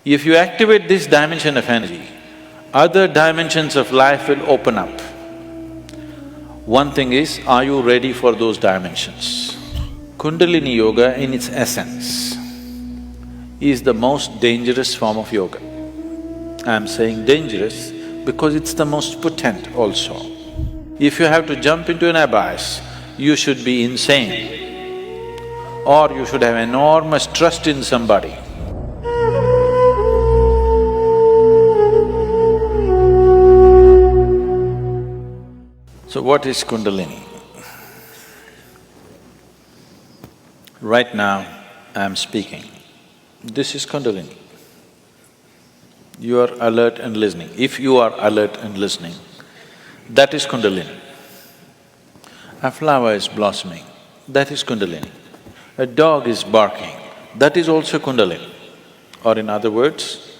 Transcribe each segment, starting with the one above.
If you activate this dimension of energy, other dimensions of life will open up. One thing is, are you ready for those dimensions? Kundalini Yoga in its essence is the most dangerous form of yoga. I'm saying dangerous because it's the most potent also. If you have to jump into an abyss, you should be insane or you should have enormous trust in somebody. So what is Kundalini? Right now, I'm speaking. This is Kundalini. You are alert and listening. If you are alert and listening, that is Kundalini. A flower is blossoming, that is Kundalini. A dog is barking, that is also Kundalini. Or in other words,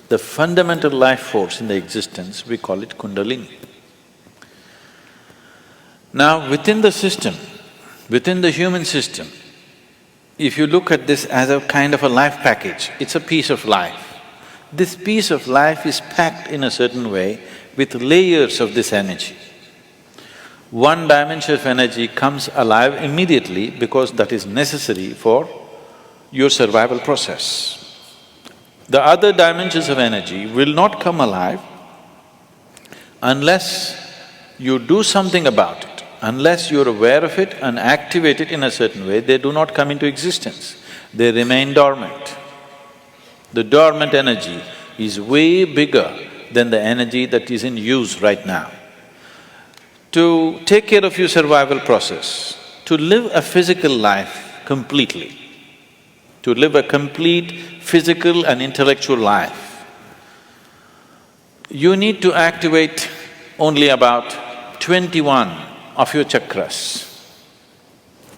the fundamental life force in the existence, we call it Kundalini. Now, within the system, within the human system, if you look at this as a kind of a life package, it's a piece of life. This piece of life is packed in a certain way with layers of this energy. One dimension of energy comes alive immediately because that is necessary for your survival process. The other dimensions of energy will not come alive unless you do something about it. Unless you're aware of it and activate it in a certain way, they do not come into existence, they remain dormant. The dormant energy is way bigger than the energy that is in use right now. To take care of your survival process, to live a physical life completely, to live a complete physical and intellectual life, you need to activate only about 21 of your chakras.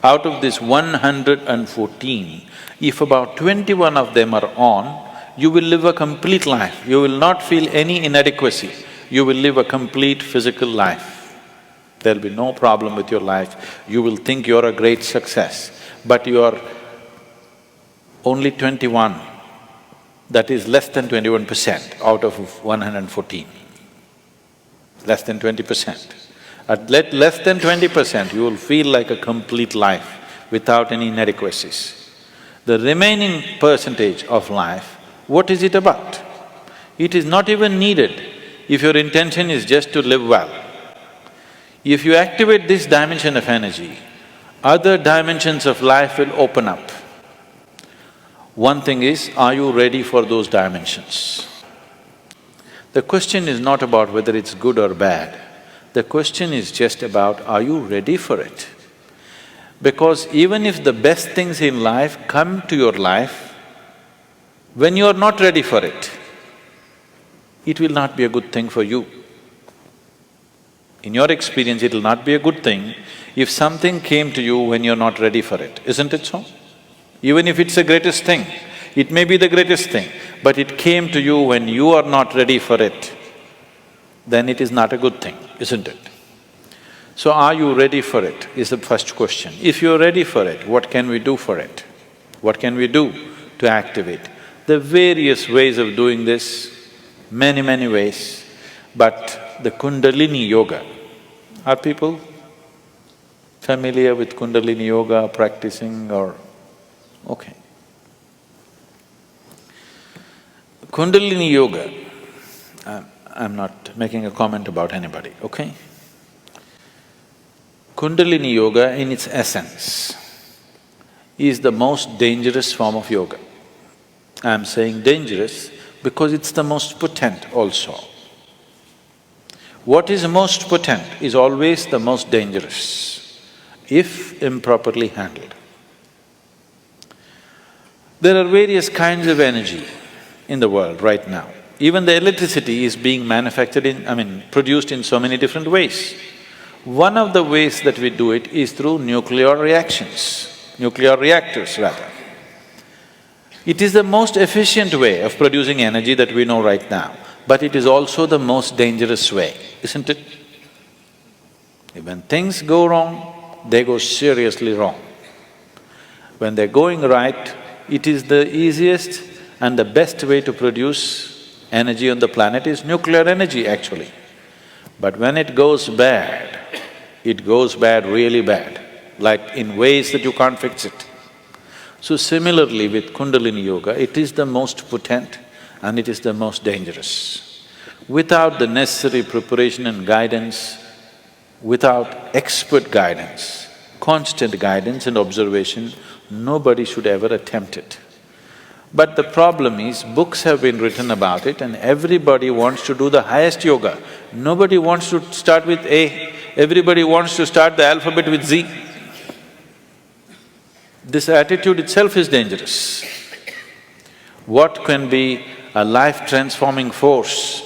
Out of this 114, if about 21 of them are on, you will live a complete life. You will not feel any inadequacy. You will live a complete physical life. There'll be no problem with your life. You will think you're a great success, but you are only 21. That is less than 21% out of 114. Less than 20%. At less than 20%, you will feel like a complete life without any inadequacies. The remaining percentage of life, what is it about? It is not even needed if your intention is just to live well. If you activate this dimension of energy, other dimensions of life will open up. One thing is, are you ready for those dimensions? The question is not about whether it's good or bad. The question is just about, are you ready for it? Because even if the best things in life come to your life, when you are not ready for it, it will not be a good thing for you. In your experience, it will not be a good thing if something came to you when you're not ready for it, isn't it so? Even if it's the greatest thing, it may be the greatest thing, but it came to you when you are not ready for it, then it is not a good thing, isn't it? So are you ready for it, is the first question. If you're ready for it, what can we do for it? What can we do to activate? There are various ways of doing this, many ways, but the Kundalini Yoga, are people familiar with Kundalini Yoga, practicing or… okay. Kundalini Yoga, I'm not making a comment about anybody, okay? Kundalini Yoga in its essence is the most dangerous form of yoga. I'm saying dangerous because it's the most potent also. What is most potent is always the most dangerous, if improperly handled. There are various kinds of energy in the world right now. Even the electricity is being manufactured produced in so many different ways. One of the ways that we do it is through nuclear reactions, nuclear reactors rather. It is the most efficient way of producing energy that we know right now, but it is also the most dangerous way, isn't it? When things go wrong, they go seriously wrong. When they're going right, it is the easiest And the best way to produce energy on the planet is nuclear energy actually. But when it goes bad really bad, like in ways that you can't fix it. So similarly with Kundalini Yoga, it is the most potent and it is the most dangerous. Without the necessary preparation and guidance, without expert guidance, constant guidance and observation, nobody should ever attempt it. But the problem is, books have been written about it and everybody wants to do the highest yoga. Nobody wants to start with A, everybody wants to start the alphabet with Z. This attitude itself is dangerous. What can be a life-transforming force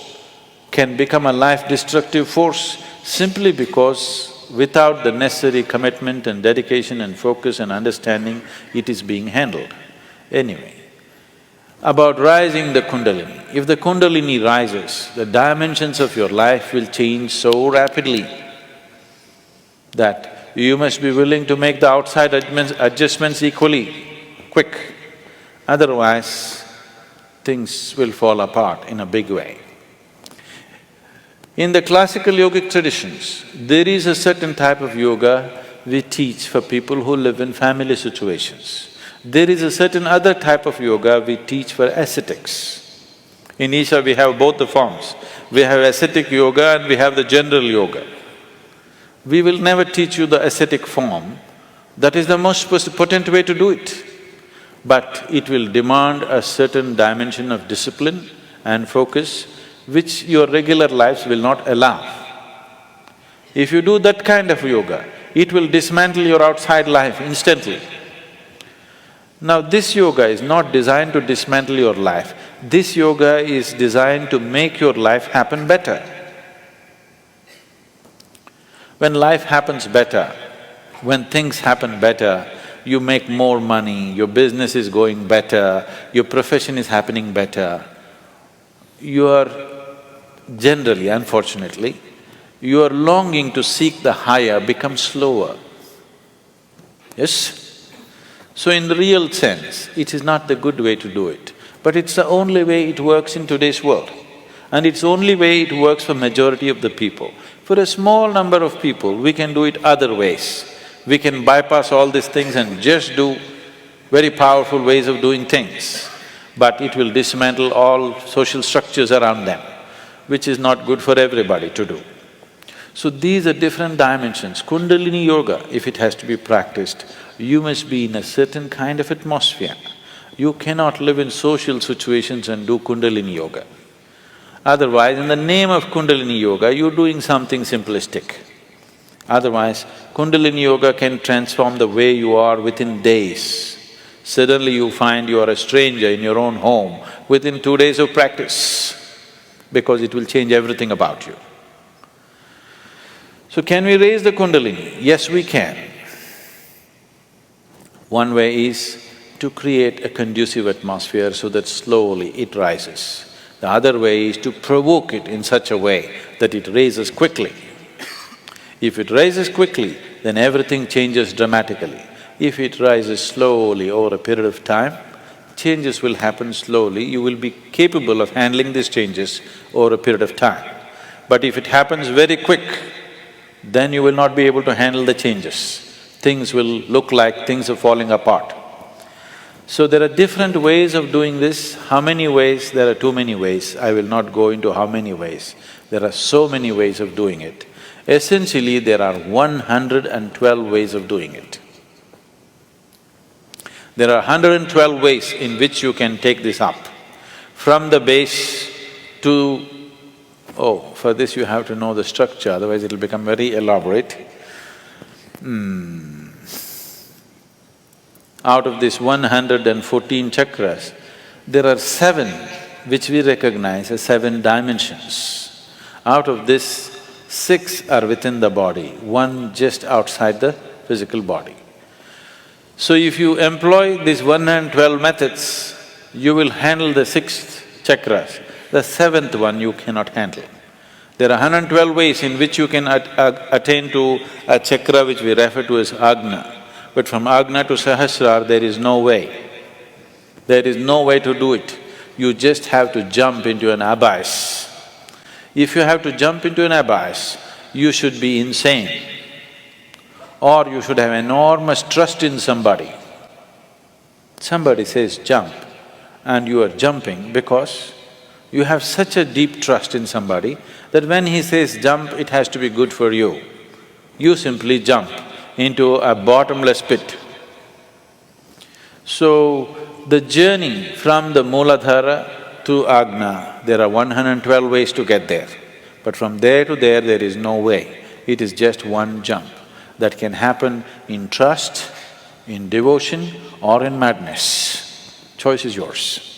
can become a life-destructive force simply because without the necessary commitment and dedication and focus and understanding, it is being handled. Anyway, about rising the Kundalini. If the Kundalini rises, the dimensions of your life will change so rapidly that you must be willing to make the outside adjustments equally quick. Otherwise, things will fall apart in a big way. In the classical yogic traditions, there is a certain type of yoga we teach for people who live in family situations. There is a certain other type of yoga we teach for ascetics. In Isha we have both the forms. We have ascetic yoga and we have the general yoga. We will never teach you the ascetic form, that is the most potent way to do it. But it will demand a certain dimension of discipline and focus which your regular lives will not allow. If you do that kind of yoga, it will dismantle your outside life instantly. Now this yoga is not designed to dismantle your life, this yoga is designed to make your life happen better. When life happens better, when things happen better, you make more money, your business is going better, your profession is happening better, your generally, unfortunately, your longing to seek the higher becomes slower. Yes? So in the real sense, it is not the good way to do it, but it's the only way it works in today's world. And it's the only way it works for majority of the people. For a small number of people, we can do it other ways. We can bypass all these things and just do very powerful ways of doing things. But it will dismantle all social structures around them, which is not good for everybody to do. So these are different dimensions. Kundalini Yoga, if it has to be practiced, you must be in a certain kind of atmosphere. You cannot live in social situations and do Kundalini Yoga. Otherwise, in the name of Kundalini Yoga, you're doing something simplistic. Otherwise, Kundalini Yoga can transform the way you are within days. Suddenly you find you are a stranger in your own home within 2 days of practice, because it will change everything about you. So can we raise the Kundalini? Yes, we can. One way is to create a conducive atmosphere so that slowly it rises. The other way is to provoke it in such a way that it raises quickly. If it rises quickly, then everything changes dramatically. If it rises slowly over a period of time, changes will happen slowly, you will be capable of handling these changes over a period of time. But if it happens very quick, then you will not be able to handle the changes. Things will look like things are falling apart. So there are different ways of doing this. How many ways? There are too many ways. I will not go into how many ways. There are so many ways of doing it. Essentially, there are 112 ways of doing it. There are 112 ways in which you can take this up. From the base to… for this you have to know the structure, otherwise it'll become very elaborate. Out of these 114 chakras, there are 7 which we recognize as 7 dimensions. Out of this, 6 are within the body, 1 just outside the physical body. So if you employ these 112 methods, you will handle the 6th chakras. The 7th one you cannot handle. There are 112 ways in which you can attain to a chakra which we refer to as Agna. But from Agna to Sahasrara, there is no way. There is no way to do it. you just have to jump into an abyss. If you have to jump into an abyss, you should be insane, or you should have enormous trust in somebody. Somebody says jump, and you are jumping because you have such a deep trust in somebody that when he says jump, it has to be good for you. You simply jump into a bottomless pit. So, the journey from the Mooladhara to Agna, there are 112 ways to get there. But from there to there is no way. It is just one jump that can happen in trust, in devotion or in madness. Choice is yours.